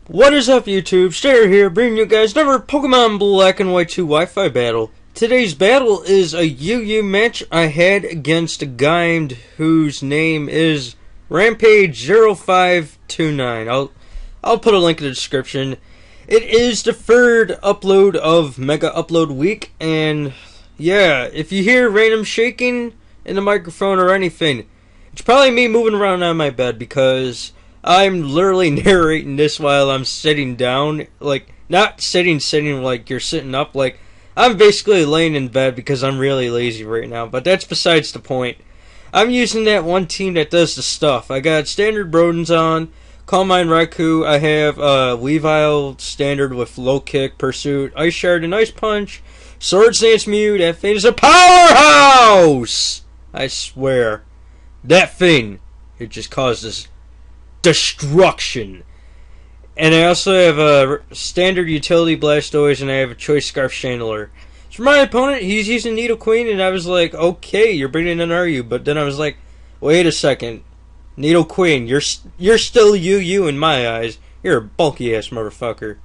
What is up, YouTube? Starer here, bringing you guys another Pokemon Black and White 2 Wi-Fi battle. Today's battle is a UU match I had against a guy whose name is Rampage0529. I'll put a link in the description. It is the third upload of Mega Upload Week, and yeah, if you hear random shaking in the microphone or anything, it's probably me moving around on my bed because I'm literally narrating this while I'm sitting down. Like, not sitting like you're sitting up. Like, I'm basically laying in bed because I'm really lazy right now. But that's besides the point. I'm using that one team that does the stuff. I got Standard Brodens on, Calm Mind Raikou. I have Weavile Standard with Low Kick, Pursuit, Ice Shard, and Ice Punch. Swords Dance Mew. That thing is a powerhouse! I swear. That thing, it just causes destruction. And I also have a standard utility Blastoise, and I have a choice Scarf Chandler. So for my opponent, he's using Nidoqueen, and I was like, okay, you're bringing in Are you? But then I was like, wait a second, Nidoqueen, you're still UU in my eyes. You're a bulky ass motherfucker.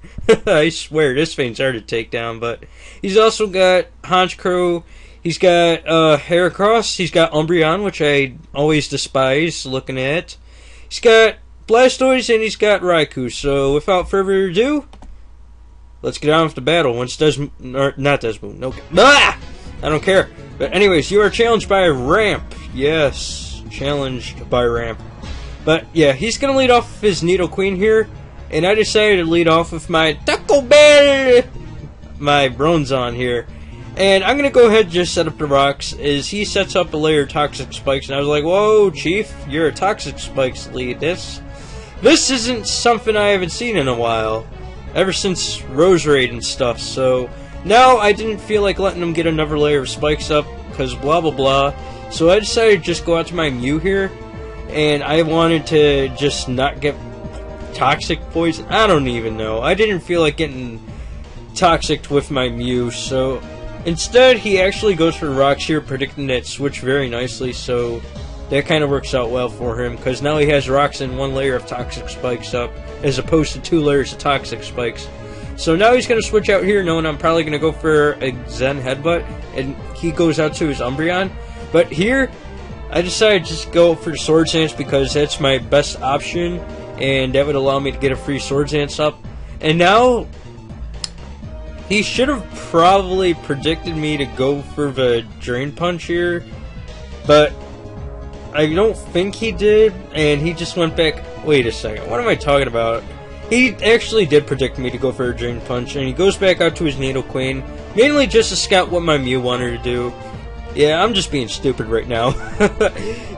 I swear, this thing's hard to take down. But he's also got Honchkrow. He's got Heracross. He's got Umbreon, which I always despise looking at. He's got Blastoise, and he's got Raikou. So without further ado, let's get on with the battle. Once not Desmoon, no, I don't care. But anyways, you are challenged by Ramp. Yes, challenged by Ramp. But yeah, he's gonna lead off with his Nidoqueen here, and I decided to lead off with my Taco Bell, my Bronzong here. And I'm gonna go ahead and just set up the rocks as he sets up a layer of Toxic Spikes, and I was like, whoa, Chief, you're a Toxic Spikes lead. This isn't something I haven't seen in a while, ever since Roserade and stuff. So now I didn't feel like letting him get another layer of spikes up, because blah blah blah. So I decided to just go out to my Mew here, and I wanted to just not get Toxic Poison. I don't even know. I didn't feel like getting Toxic with my Mew, so instead, he actually goes for rocks here, predicting that switch very nicely, so that kind of works out well for him, because now he has rocks and one layer of Toxic Spikes up, as opposed to 2 layers of Toxic Spikes. So now he's going to switch out here, knowing I'm probably going to go for a Zen Headbutt, and he goes out to his Umbreon. But here, I decided to just go for Swords Dance, because that's my best option, and that would allow me to get a free Swords Dance up. And now he should have probably predicted me to go for the Drain Punch here, but I don't think he did, and he just went back. Wait a second, what am I talking about? He actually did predict me to go for a Drain Punch, and he goes back out to his Nidoqueen, mainly just to scout what my Mew wanted to do. Yeah, I'm just being stupid right now.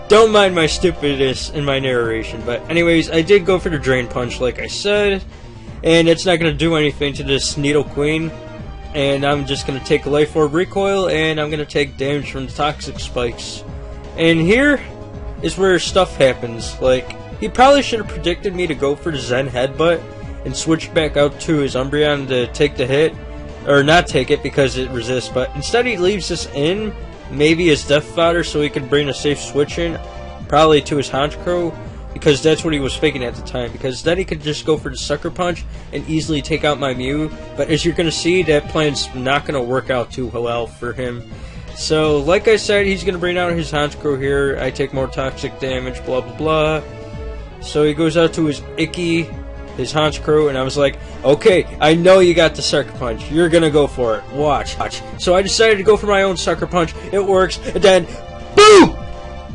Don't mind my stupidness in my narration, but anyways, I did go for the Drain Punch like I said, and it's not going to do anything to this Nidoqueen, and I'm just going to take a Life Orb Recoil, and I'm going to take damage from the Toxic Spikes. And here is where stuff happens. Like, he probably should have predicted me to go for the Zen Headbutt and switch back out to his Umbreon to take the hit, or not take it because it resists, but instead he leaves this in, maybe as Death Fodder, so he could bring a safe switch in, probably to his Honchkrow, because that's what he was faking at the time, because then he could just go for the Sucker Punch and easily take out my Mew. But as you're going to see, that plan's not going to work out too well for him. So, like I said, he's going to bring out his Honchkrow here. I take more toxic damage, blah blah blah. So he goes out to his Icky, his Honchkrow, and I was like, okay, I know you got the Sucker Punch. You're going to go for it. Watch. So I decided to go for my own Sucker Punch. It works, and then, boom!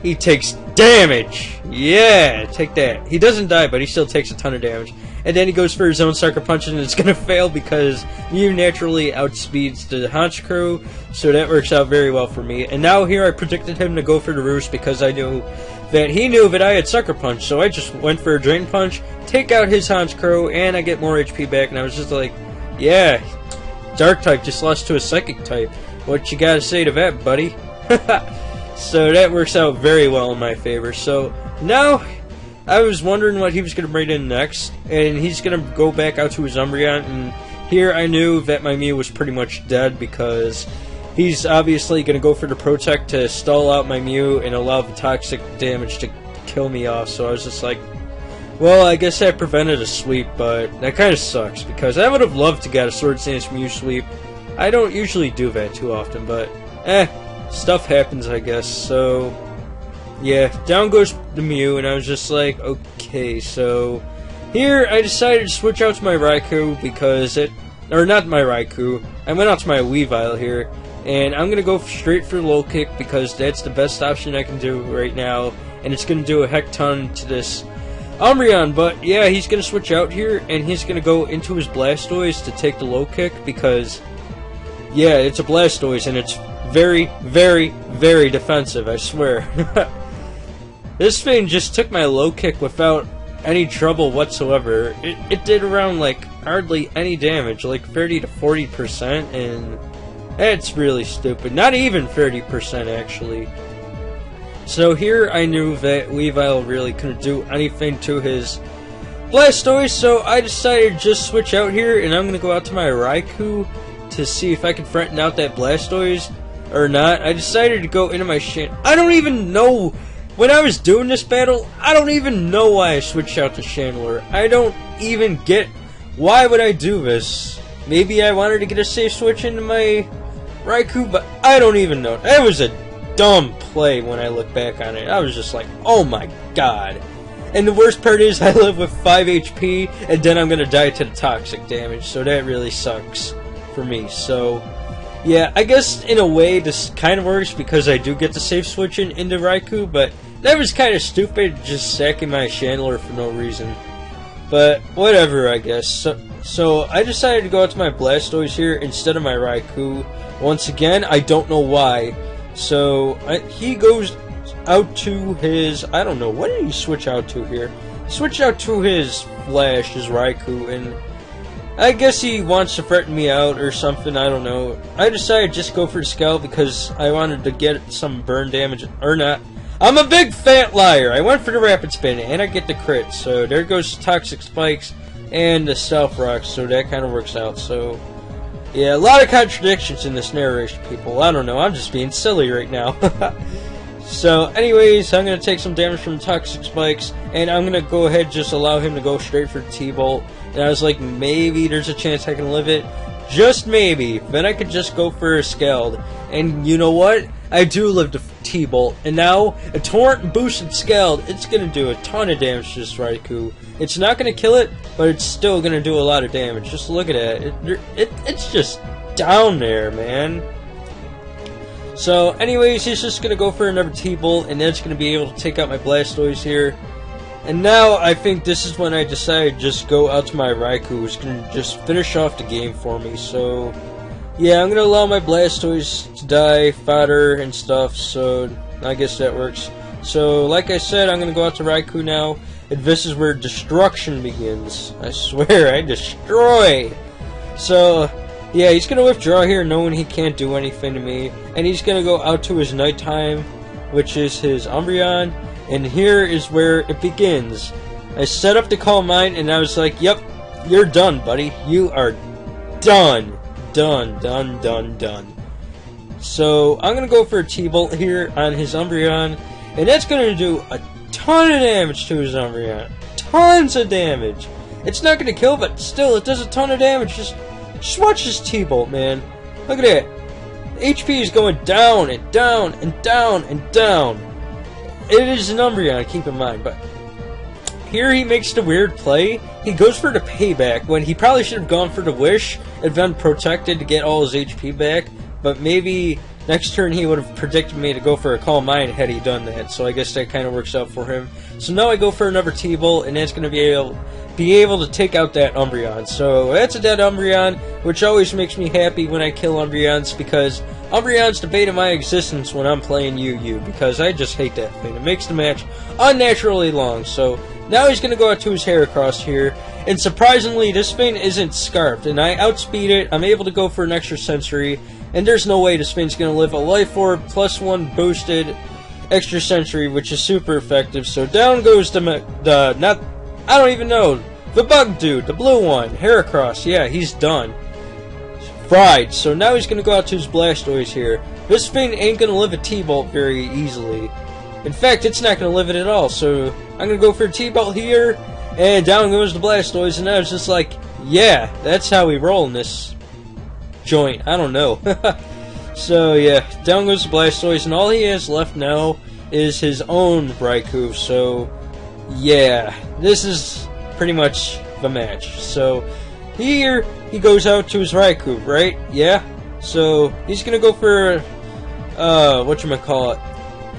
He takes damage. Yeah, take that. He doesn't die, but he still takes a ton of damage. And then he goes for his own Sucker Punch, and it's going to fail because Mew naturally outspeeds the Honchkrow, so that works out very well for me. And now here I predicted him to go for the Roost because I knew that he knew that I had Sucker Punch, so I just went for a Drain Punch, take out his Honchkrow, and I get more HP back, and I was just like, yeah, Dark type just lost to a Psychic type. What you gotta say to that, buddy? So that works out very well in my favor. So now I was wondering what he was going to bring in next, and he's going to go back out to his Umbreon, and here I knew that my Mew was pretty much dead because he's obviously going to go for the Protect to stall out my Mew and allow the toxic damage to kill me off. So I was just like, Well, I guess I prevented a sweep, but that kind of sucks, because I would have loved to get a Swords Dance Mew sweep. I don't usually do that too often, but stuff happens, I guess. So yeah, down goes the Mew, and I was just like, okay, so here I decided to switch out to my Raikou because not my Raikou, I went out to my Weavile here, and I'm gonna go straight for low kick because that's the best option I can do right now, and it's gonna do a heck ton to this Umbreon. But yeah, he's gonna switch out here, and he's gonna go into his Blastoise to take the low kick because, yeah, it's a Blastoise, and it's very, very, very defensive, I swear. This thing just took my low kick without any trouble whatsoever. It did around, like, hardly any damage, like 30 to 40%, and that's really stupid. Not even 30%, actually. So here I knew that Weavile really couldn't do anything to his Blastoise, so I decided to just switch out here, and I'm going to go out to my Raikou to see if I can threaten out that Blastoise or not. I decided to go into my I don't even know, when I was doing this battle, I don't even know why I switched out to Chandelure. I don't even get, why would I do this? Maybe I wanted to get a safe switch into my Raikou, but I don't even know. That was a dumb play when I look back on it. I was just like, oh my god. And the worst part is I live with 5 HP, and then I'm gonna die to the toxic damage, so that really sucks for me. So yeah, I guess in a way this kind of works because I do get the safe switching into Raikou, but that was kind of stupid, just sacking my Chandelure for no reason. But whatever, I guess. So I decided to go out to my Blastoise here instead of my Raikou. Once again, I don't know why. So he goes out to his, I don't know, what did he switch out to here? He switched out to his Flash, his Raikou, and I guess he wants to threaten me out or something, I don't know. I decided to just go for the Scald because I wanted to get some burn damage, or not. I'm a big fat liar! I went for the Rapid Spin, and I get the crit, so there goes Toxic Spikes and the Stealth Rocks, so that kind of works out. So yeah, a lot of contradictions in this narration, people. I don't know, I'm just being silly right now. So anyways, I'm going to take some damage from Toxic Spikes, and I'm going to go ahead and just allow him to go straight for T-Bolt. And I was like, maybe there's a chance I can live it. Just maybe. Then I could just go for a Scald. And you know what? I do live the T-Bolt. And now, a Torrent boosted Scald, it's going to do a ton of damage to this Raikou. It's not going to kill it, but it's still going to do a lot of damage. Just look at it. It's just down there, man. So, anyways, he's just going to go for another T-Bolt, and that's going to be able to take out my Blastoise here. And now, I think this is when I decided to just go out to my Raikou, who's going to just finish off the game for me. So, yeah, I'm going to allow my Blastoise to die, fodder, and stuff, so I guess that works. So, like I said, I'm going to go out to Raikou now, and this is where destruction begins. I swear, I destroy! So yeah, he's going to withdraw here knowing he can't do anything to me. And he's going to go out to his nighttime, which is his Umbreon. And here is where it begins. I set up the Calm Mind, and I was like, yep, you're done, buddy. You are done. Done, done, done, done. So I'm going to go for a T-Bolt here on his Umbreon. And that's going to do a ton of damage to his Umbreon. Tons of damage. It's not going to kill, but still, it does a ton of damage. Just watch this T-Bolt, man. Look at that. HP is going down and down and down and down. It is an Umbreon, keep in mind, but here he makes the weird play. He goes for the payback when he probably should have gone for the Wish and been protected to get all his HP back, but maybe next turn he would have predicted me to go for a Calm Mind had he done that, so I guess that kind of works out for him. So now I go for another T-Bolt, and that's going to be able to take out that Umbreon. So that's a dead Umbreon, which always makes me happy when I kill Umbreons, because Umbreon's the bane of my existence when I'm playing UU, because I just hate that thing. It makes the match unnaturally long. So now he's going to go out to his Heracross here, and surprisingly this thing isn't Scarfed, and I outspeed it. I'm able to go for an extra Sensory, and there's no way this thing's going to live a Life Orb +1 boosted extra Sensory, which is super effective. So down goes I don't even know, the bug dude, the blue one, Heracross. Yeah, he's done. Fried. So now he's going to go out to his Blastoise here. This thing ain't going to live a T-Bolt very easily. In fact, it's not going to live it at all. So I'm going to go for a T-Bolt here, And down goes the Blastoise, and I was just like, yeah, that's how we roll in this joint. I don't know. So yeah, down goes the Blastoise, and all he has left now is his own Raikou. So yeah, this is pretty much the match. So here he goes out to his Raikou, right? Yeah. So he's gonna go for whatchamacallit.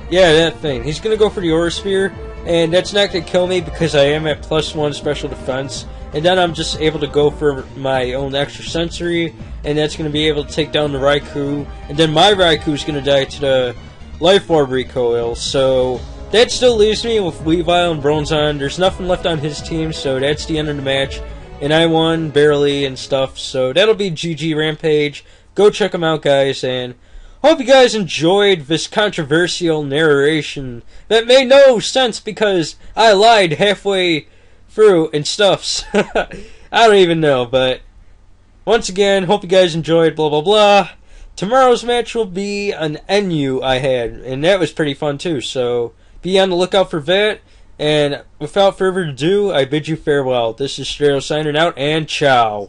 Yeah, that thing. He's gonna go for the Aura Sphere, and that's not gonna kill me because I am at +1 special defense. And then I'm just able to go for my own extra sensory, and that's going to be able to take down the Raikou. And then my Raikou is going to die to the Life Orb recoil. So that still leaves me with Weavile and Bronzong. There's nothing left on his team, so that's the end of the match. And I won barely and stuff, so that'll be GG Rampage. Go check them out, guys, and hope you guys enjoyed this controversial narration that made no sense because I lied halfway through and stuffs. I don't even know, but once again, hope you guys enjoyed, blah blah blah. Tomorrow's match will be an NU I had, and that was pretty fun too, so be on the lookout for that. And without further ado, I bid you farewell. This is Strado signing out, and ciao.